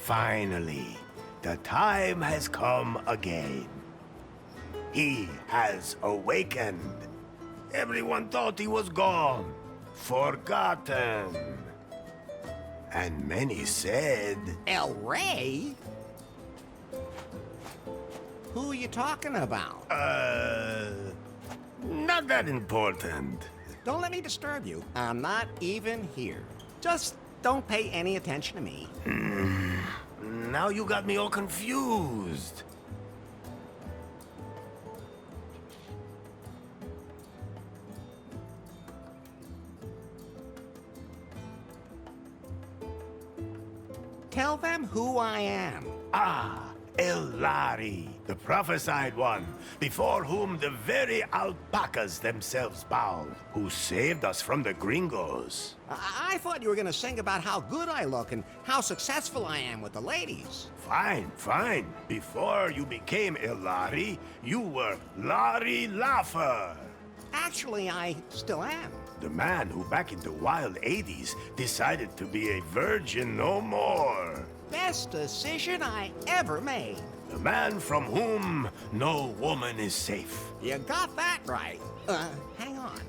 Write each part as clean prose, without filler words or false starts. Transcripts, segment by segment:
Finally, the time has come again. He has awakened. Everyone thought he was gone, forgotten. And many said, El Rey? Who are you talking about? not that important. Don't let me disturb you. I'm not even here. Just don't pay any attention to me. Now you got me all confused. Tell them who I am. Ah, Elari, the prophesied one, before whom the very alpacas themselves bowed, who saved us from the gringos. I thought you were gonna sing about how good I look and how successful I am with the ladies. Fine, fine. Before you became Elari, you were Larry Laffer. Actually, I still am. The man who back in the wild 80s decided to be a virgin no more. Best decision I ever made. The man from whom no woman is safe. You got that right. Hang on.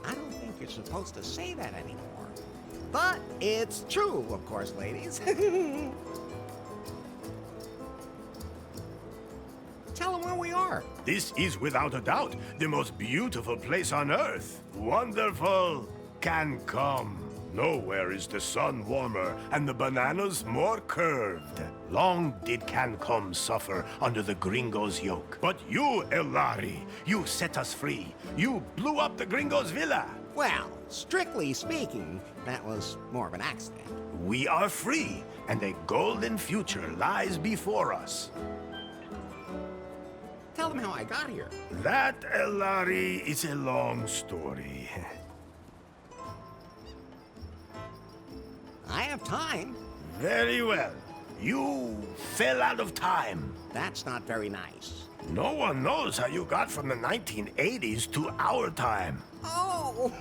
I don't think you're supposed to say that anymore. But it's true, of course, ladies. Tell them where we are. This is without a doubt the most beautiful place on earth. Wonderful Cancom. Nowhere is the sun warmer and the bananas more curved. Long did Cancom suffer under the gringos' yoke. But you, Elari, you set us free. You blew up the gringos' villa. Well, strictly speaking, that was more of an accident. We are free, and a golden future lies before us. Tell them how I got here. That, Elari, is a long story. I have time. Very well. You fell out of time. That's not very nice. No one knows how you got from the 1980s to our time. Oh,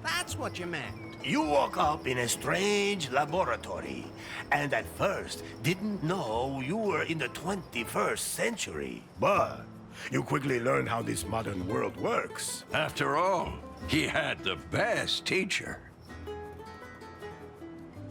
that's what you meant. You woke up in a strange laboratory, and at first didn't know you were in the 21st century. But you quickly learned how this modern world works. After all, he had the best teacher.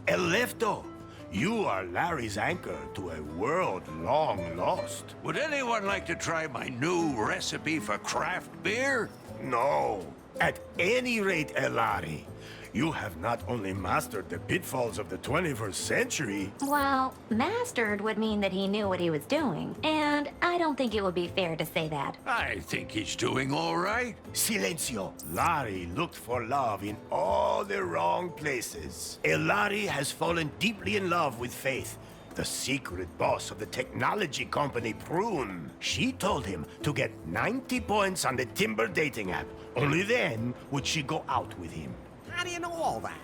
Elefto, you are Larry's anchor to a world long lost. Would anyone like to try my new recipe for craft beer? No. At any rate, Elari, you have not only mastered the pitfalls of the 21st century... Well, mastered would mean that he knew what he was doing, and I don't think it would be fair to say that. I think he's doing all right. Silencio. Larry looked for love in all the wrong places. Elari has fallen deeply in love with Faith, the secret boss of the technology company Prune. She told him to get 90 points on the Timber dating app. Only then would she go out with him. How do you know all that?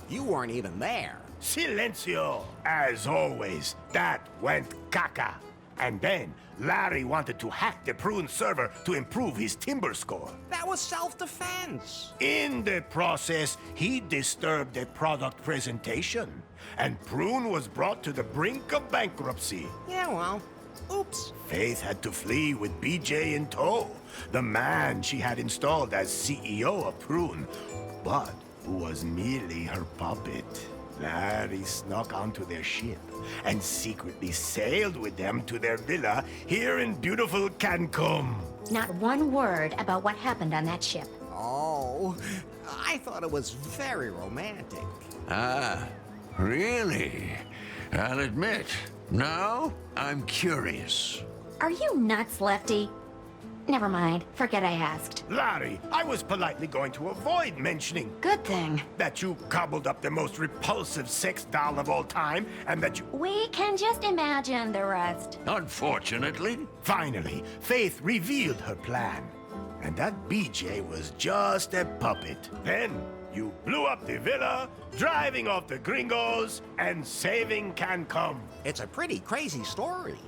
You weren't even there. Silencio! As always, that went caca. And then, Larry wanted to hack the Prune server to improve his Timber score. That was self-defense. In the process, he disturbed the product presentation, and Prune was brought to the brink of bankruptcy. Yeah, well, oops. Faith had to flee with BJ in tow, the man she had installed as CEO of Prune, but who was merely her puppet. Larry snuck onto their ship and secretly sailed with them to their villa here in beautiful Cancun. Not one word about what happened on that ship. Oh, I thought it was very romantic. Ah, really? I'll admit, now I'm curious. Are you nuts, Lefty? Never mind. Forget I asked. Larry, I was politely going to avoid mentioning Good thing. that you cobbled up the most repulsive sex doll of all time, and that you... We can just imagine the rest. Unfortunately, Finally, Faith revealed her plan. And that BJ was just a puppet. Then, you blew up the villa, driving off the gringos, and saving Cancun. It's a pretty crazy story.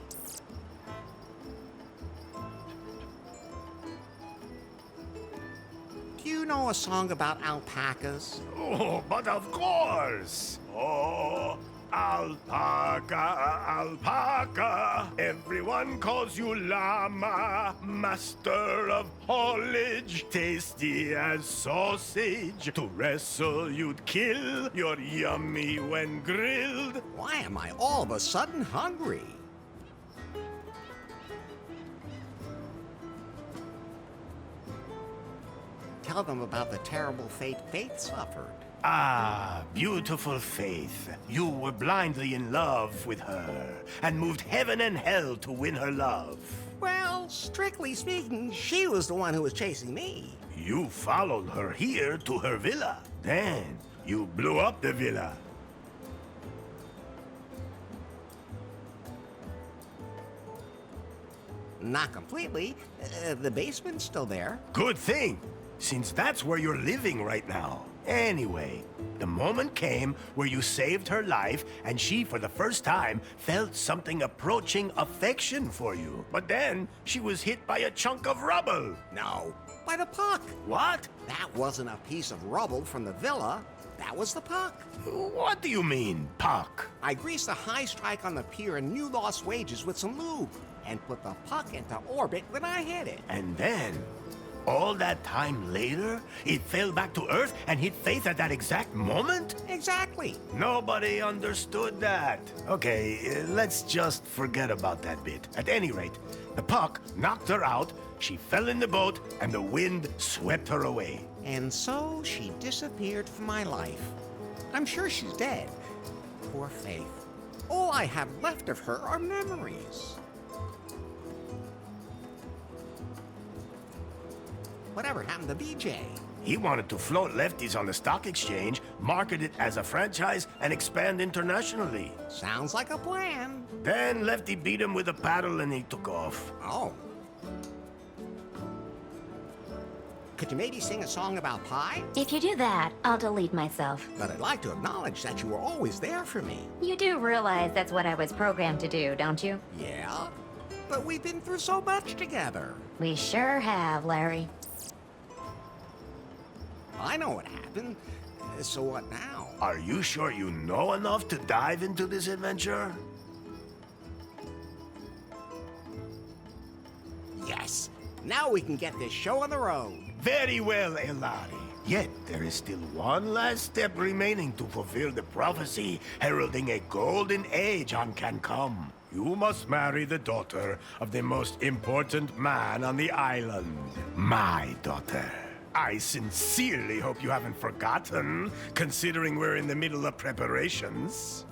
Do you know a song about alpacas? Oh, but of course. Oh, Alpaca, alpaca, everyone calls you llama, master of haulage, tasty as sausage. To wrestle you'd kill, you're yummy when grilled. Why am I all of a sudden hungry? Tell them about the terrible fate Faith suffered. Ah, beautiful Faith. You were blindly in love with her and moved heaven and hell to win her love. Well, strictly speaking, she was the one who was chasing me. You followed her here to her villa. Then you blew up the villa. Not completely. The basement's still there. Good thing, since that's where you're living right now. Anyway, the moment came where you saved her life, and she, for the first time, felt something approaching affection for you. But then, she was hit by a chunk of rubble. No, by the puck. What? That wasn't a piece of rubble from the villa. That was the puck. What do you mean, puck? I greased a high strike on the pier and new lost wages with some lube, and put the puck into orbit when I hit it. And then, all that time later, it fell back to Earth and hit Faith at that exact moment? Exactly. Nobody understood that. Okay, let's just forget about that bit. At any rate, the puck knocked her out, she fell in the boat, and the wind swept her away. And so she disappeared from my life. I'm sure she's dead. Poor Faith. All I have left of her are memories. Whatever happened to BJ? He wanted to float lefties on the stock exchange, market it as a franchise, and expand internationally. Sounds like a plan. Then Lefty beat him with a paddle and he took off. Oh. Could you maybe sing a song about pie? If you do that, I'll delete myself. But I'd like to acknowledge that you were always there for me. You do realize that's what I was programmed to do, don't you? Yeah? But we've been through so much together. We sure have, Larry. I know what happened. So what now? Are you sure you know enough to dive into this adventure? Yes. Now we can get this show on the road. Very well, Elari. Yet there is still one last step remaining to fulfill the prophecy heralding a golden age on Cancom. You must marry the daughter of the most important man on the island. My daughter. I sincerely hope you haven't forgotten, considering we're in the middle of preparations.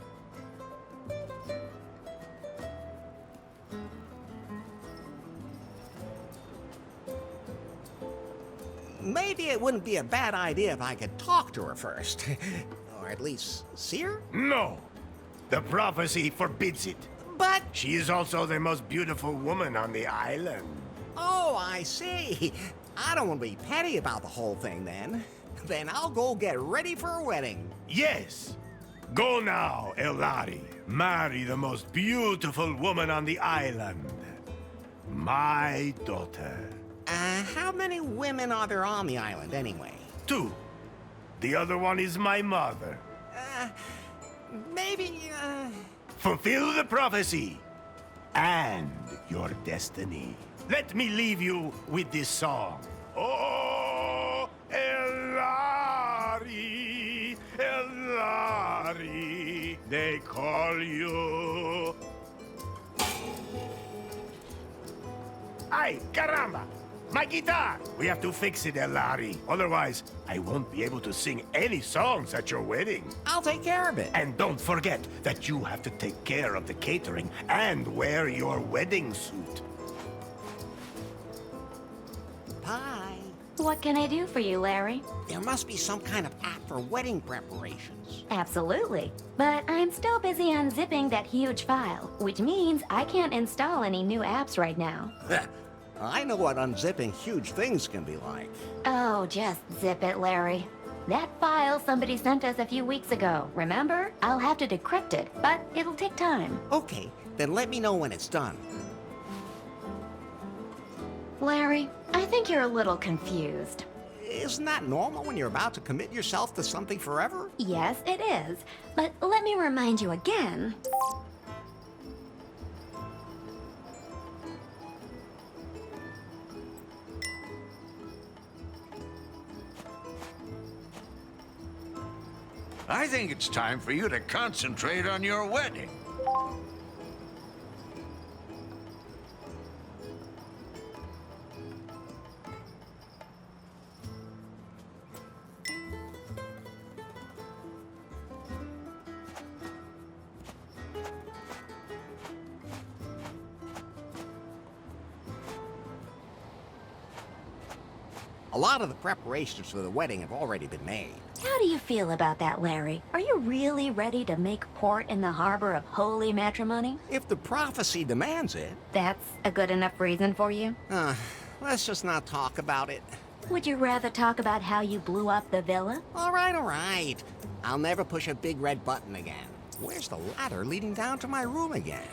Maybe it wouldn't be a bad idea if I could talk to her first. Or at least see her? No. The prophecy forbids it. But... She is also the most beautiful woman on the island. Oh, I see. I don't want to be petty about the whole thing then. Then I'll go get ready for a wedding. Yes. Go now, Elari. Marry the most beautiful woman on the island. My daughter. How many women are there on the island anyway? 2. The other one is my mother. Maybe, Fulfill the prophecy and your destiny. Let me leave you with this song. Oh, Elari, Elari, they call you. Ay, caramba! My guitar! We have to fix it, Elari. Otherwise, I won't be able to sing any songs at your wedding. I'll take care of it. And don't forget that you have to take care of the catering and wear your wedding suit. Bye. What can I do for you, Larry? There must be some kind of app for wedding preparations. Absolutely. But I'm still busy unzipping that huge file, which means I can't install any new apps right now. I know what unzipping huge things can be like. Oh, just zip it, Larry. That file somebody sent us a few weeks ago, remember? I'll have to decrypt it, but it'll take time. Okay, then let me know when it's done. Larry, I think you're a little confused. Isn't that normal when you're about to commit yourself to something forever? Yes, it is. But let me remind you again. I think it's time for you to concentrate on your wedding. A lot of the preparations for the wedding have already been made. How do you feel about that, Larry? Are you really ready to make port in the harbor of holy matrimony? If the prophecy demands it. That's a good enough reason for you? Let's just not talk about it. Would you rather talk about how you blew up the villa? All right. I'll never push a big red button again. Where's the ladder leading down to my room again?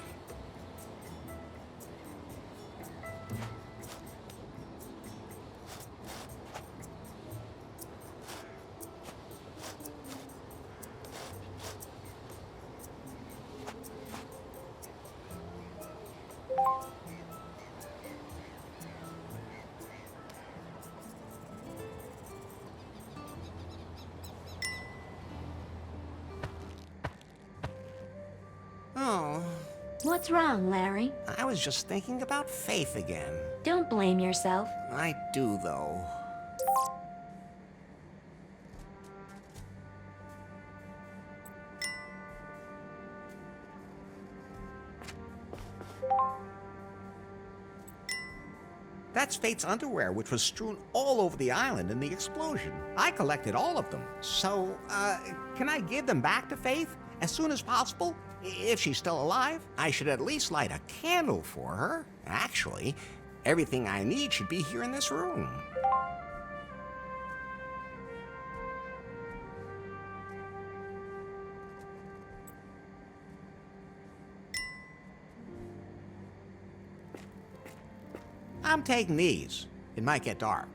Oh, What's wrong, Larry? I was just thinking about Faith again. Don't blame yourself. I do, though. That's Faith's underwear, which was strewn all over the island in the explosion. I collected all of them. So, can I give them back to Faith as soon as possible? If she's still alive, I should at least light a candle for her. Actually, everything I need should be here in this room. I'm taking these. It might get dark.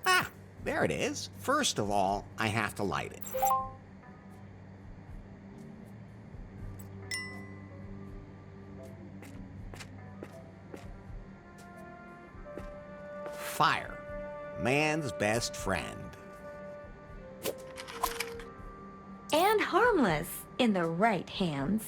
Ah, there it is. First of all, I have to light it. Fire, man's best friend. And harmless in the right hands.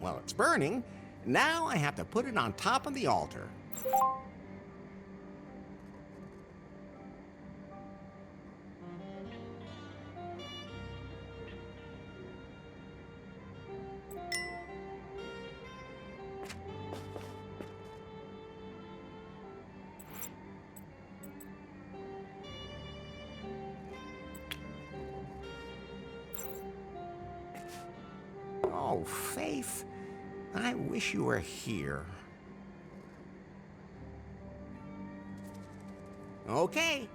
Well, it's burning. Now I have to put it on top of the altar. Oh, Faith, I wish you were here. Okay,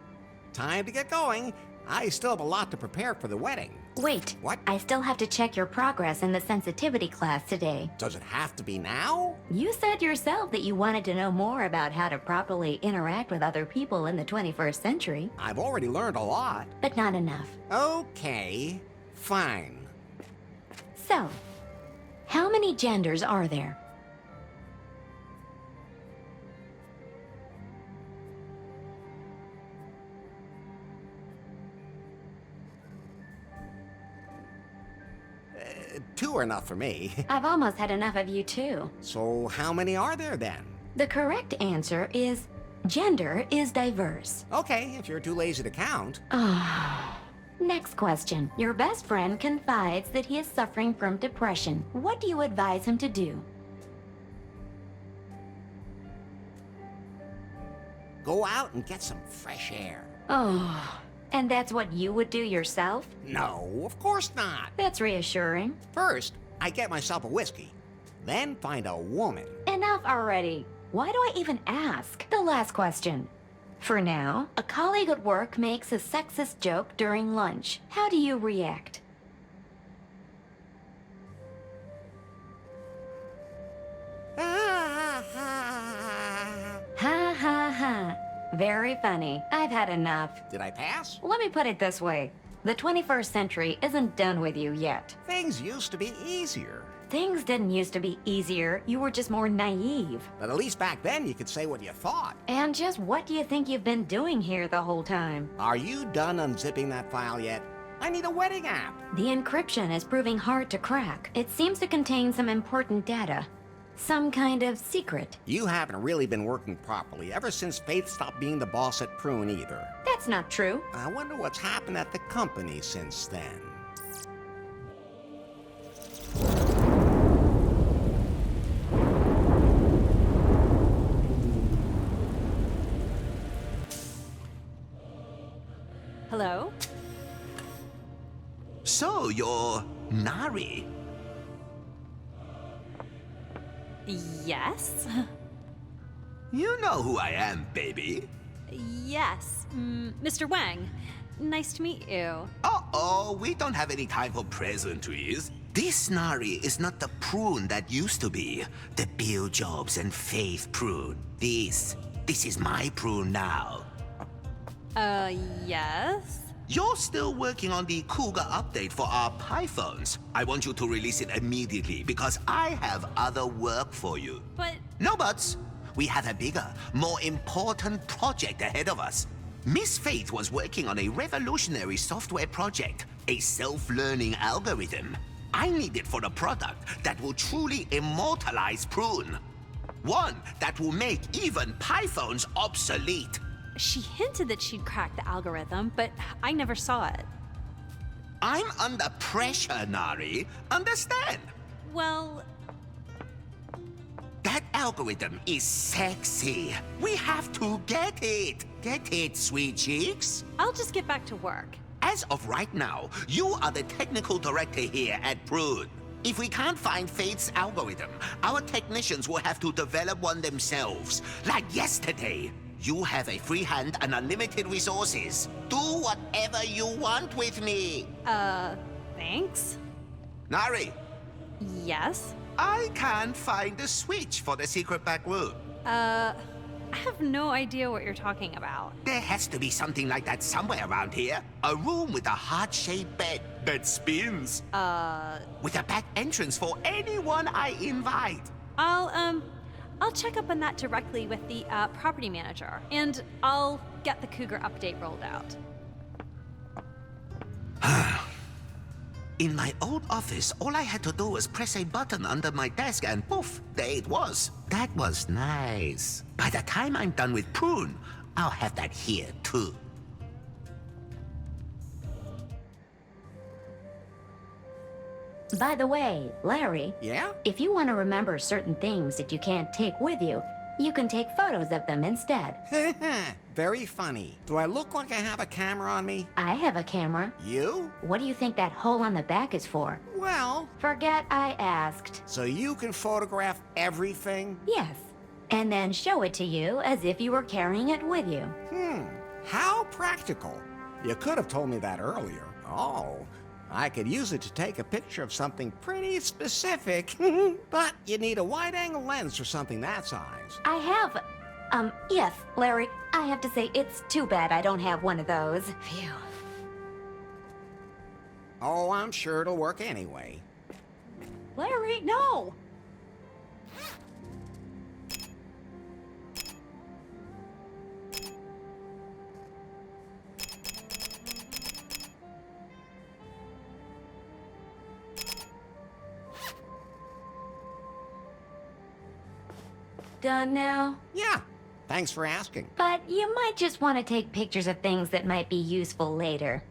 time to get going. I still have a lot to prepare for the wedding. Wait. What? I still have to check your progress in the sensitivity class today. Does it have to be now? You said yourself that you wanted to know more about how to properly interact with other people in the 21st century. I've already learned a lot. But not enough. Okay, fine. So, how many genders are there? Two are enough for me. I've almost had enough of you too. So how many are there then? The correct answer is gender is diverse. Okay, if you're too lazy to count. Next question. Your best friend confides that he is suffering from depression. What do you advise him to do? go out and get some fresh air. Oh, and that's what you would do yourself? No, of course not. That's reassuring. First, I get myself a whiskey. Then find a woman. Enough already. Why do I even ask? The last question. For now, a colleague at work makes a sexist joke during lunch. How do you react? Ha ha ha. Very funny. I've had enough. Did I pass? Let me put it this way. The 21st century isn't done with you yet. Things used to be easier. Things didn't used to be easier. You were just more naive. But at least back then you could say what you thought. And just what do you think you've been doing here the whole time? Are you done unzipping that file yet? I need a wedding app. The encryption is proving hard to crack. It seems to contain some important data. Some kind of secret. You haven't really been working properly ever since Faith stopped being the boss at Prune either. That's not true. I wonder what's happened at the company since then. Hello? So, you're Nari. Yes? You know who I am, baby. Yes. Mr. Wang. Nice to meet you. Uh-oh, we don't have any time for pleasantries. This Nari is not the Prune that used to be. The Bill Jobs and Faith Prune. This is my Prune now. Yes? You're still working on the Cougar update for our Pythons. I want you to release it immediately because I have other work for you. But... No buts. We have a bigger, more important project ahead of us. Miss Faith was working on a revolutionary software project, a self-learning algorithm. I need it for a product that will truly immortalize Prune. One that will make even Pythons obsolete. She hinted that she'd cracked the algorithm, but I never saw it. I'm under pressure, Nari. Understand? Well... That algorithm is sexy. We have to get it. Get it, sweet cheeks? I'll just get back to work. As of right now, you are the technical director here at Prune. If we can't find Faith's algorithm, our technicians will have to develop one themselves. Like yesterday. You have a free hand and unlimited resources. Do whatever you want with me. Thanks? Nari, Yes? I can't find the switch for the secret back room. I have no idea what you're talking about. There has to be something like that somewhere around here. A room with a heart-shaped bed that spins. With a back entrance for anyone I invite. I'll check up on that directly with the property manager, and I'll get the Cougar update rolled out. In my old office, all I had to do was press a button under my desk and poof, there it was. That was nice. By the time I'm done with Prune, I'll have that here too. By the way, Larry, Yeah? if you want to remember certain things that you can't take with you, you can take photos of them instead. Very funny. Do I look like I have a camera on me? I have a camera. You? What do you think that hole on the back is for? Well, Forget I asked. so you can photograph everything? Yes. And then show it to you as if you were carrying it with you. How practical. You could have told me that earlier. Oh, I could use it to take a picture of something pretty specific. But you need a wide-angle lens for something that size. I have... yes, Larry, I have to say it's too bad I don't have one of those. Phew. Oh, I'm sure it'll work anyway. Larry, no! Done now? Yeah, thanks for asking. But you might just want to take pictures of things that might be useful later.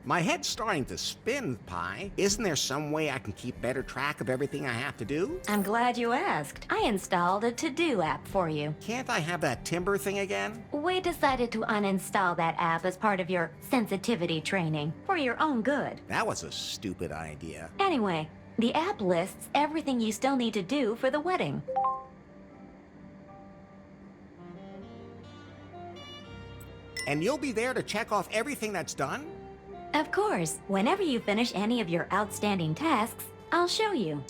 My head's starting to spin, Pi. Isn't there some way I can keep better track of everything I have to do? I'm glad you asked. I installed a to-do app for you. Can't I have that timber thing again? We decided to uninstall that app as part of your sensitivity training, for your own good. That was a stupid idea. Anyway, the app lists everything you still need to do for the wedding. And you'll be there to check off everything that's done? Of course, whenever you finish any of your outstanding tasks, I'll show you.